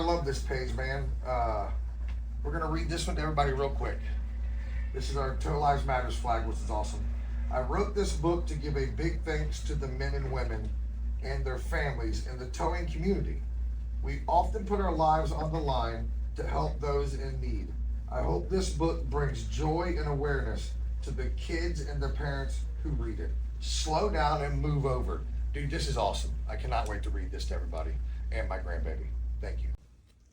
love this page, man. We're gonna read this one to everybody real quick. This is our Tow Lives Matters flag, which is awesome. I wrote this book to give a big thanks to the men and women and their families in the towing community. We often put our lives on the line to help those in need. I hope this book brings joy and awareness to the kids and the parents who read it. Slow down and move over. Dude, this is awesome. I cannot wait to read this to everybody and my grandbaby. Thank you.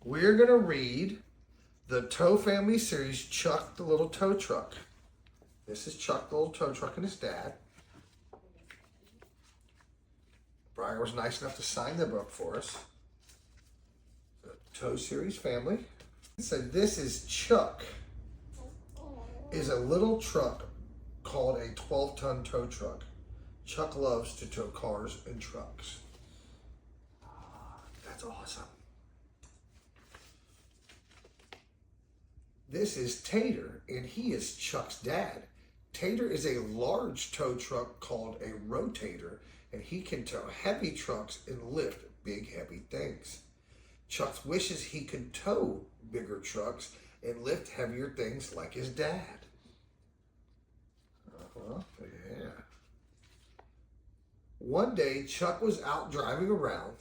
We're going to read the Tow Family series, Chuck the Little Tow Truck. This is Chuck the Little Tow Truck and his dad. Briar was nice enough to sign the book for us. The Tow Series family. So this is Chuck. Is a little truck called a 12-ton tow truck. Chuck loves to tow cars and trucks. That's awesome. This is Tater, and he is Chuck's dad. Tater is a large tow truck called a rotator, and he can tow heavy trucks and lift big, heavy things. Chuck wishes he could tow bigger trucks and lift heavier things like his dad. Yeah. One day, Chuck was out driving around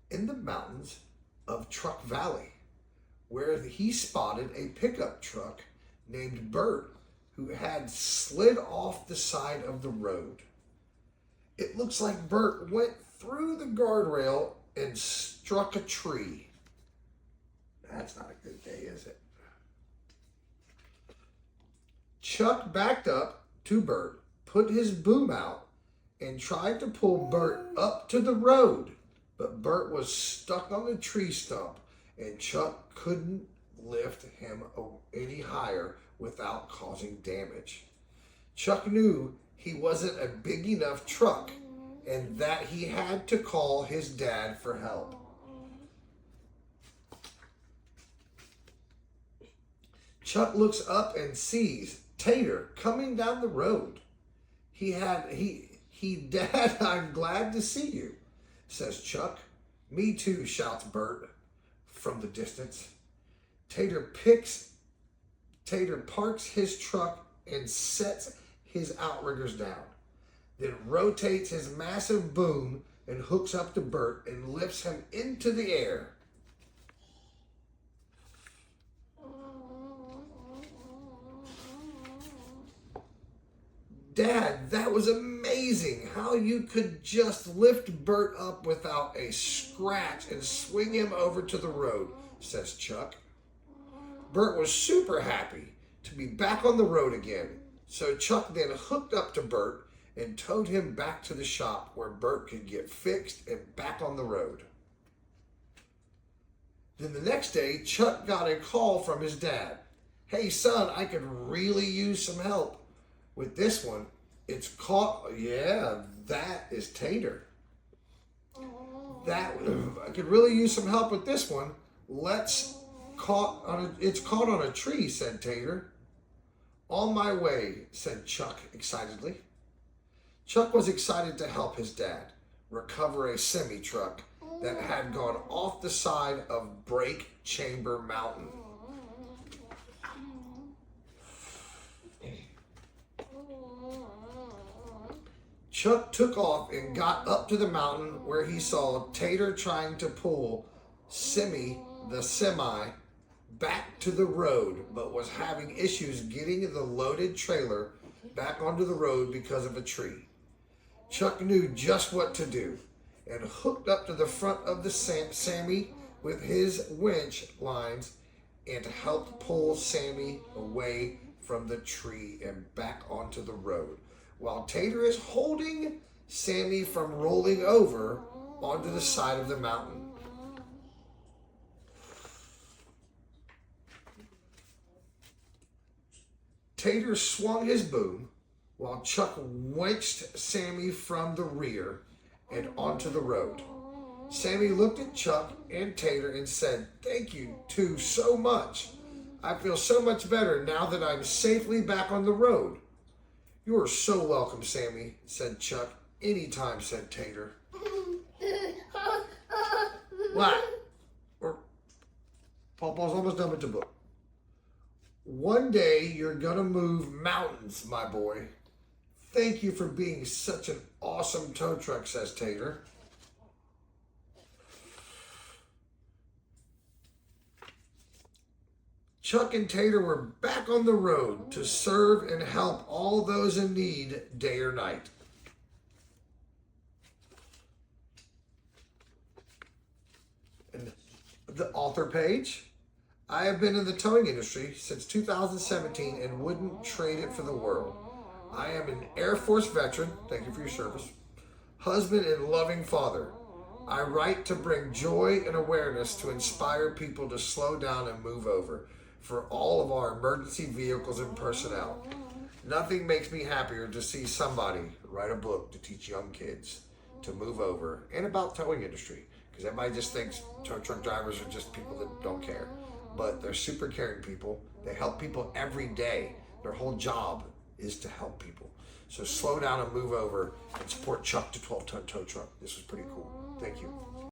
in the mountains of Truck Valley, where he spotted a pickup truck named Bert, who had slid off the side of the road. It looks like Bert went through the guardrail and struck a tree. That's not a good day, is it? Chuck backed up to Bert, put his boom out, and tried to pull Bert up to the road, but Bert was stuck on the tree stump, and Chuck couldn't lift him any higher without causing damage. Chuck knew he wasn't a big enough truck and that he had to call his dad for help. Chuck looks up and sees Tater coming down the road. Dad, I'm glad to see you, says Chuck. Me too, shouts Bert from the distance. Tater parks his truck and sets his outriggers down, then rotates his massive boom and hooks up to Bert and lifts him into the air. Dad, that was amazing how you could just lift Bert up without a scratch and swing him over to the road, says Chuck. Bert was super happy to be back on the road again, so Chuck then hooked up to Bert and towed him back to the shop where Bert could get fixed and back on the road. Then the next day, Chuck got a call from his dad. Hey son, I could really use some help with this one. It's caught, yeah, that is Tater. I could really use some help with this one. It's caught on a tree, said Tater. On my way, said Chuck excitedly. Chuck was excited to help his dad recover a semi-truck that had gone off the side of Break Chamber Mountain. Chuck took off and got up to the mountain where he saw Tater trying to pull the semi back to the road, but was having issues getting the loaded trailer back onto the road because of a tree. Chuck knew just what to do and hooked up to the front of the Sammy with his winch lines and helped pull Sammy away from the tree and back onto the road, while Tater is holding Sammy from rolling over onto the side of the mountain. Tater swung his boom while Chuck winched Sammy from the rear and onto the road. Sammy looked at Chuck and Tater and said, "Thank you two so much. I feel so much better now that I'm safely back on the road." "You are so welcome, Sammy," said Chuck. "Anytime," said Tater. What? Papa's almost done with the book. One day you're gonna move mountains, my boy. Thank you for being such an awesome tow truck, says Tater. Chuck and Tater were back on the road to serve and help all those in need day or night. And the author page. I have been in the towing industry since 2017 and wouldn't trade it for the world. I am an Air Force veteran, thank you for your service, husband and loving father. I write to bring joy and awareness to inspire people to slow down and move over for all of our emergency vehicles and personnel. Nothing makes me happier to see somebody write a book to teach young kids to move over and about towing industry, because everybody just thinks tow truck drivers are just people that don't care. But they're super caring people. They help people every day. Their whole job is to help people. So slow down and move over and support Chuck, the 12-ton tow truck. This was pretty cool. Thank you.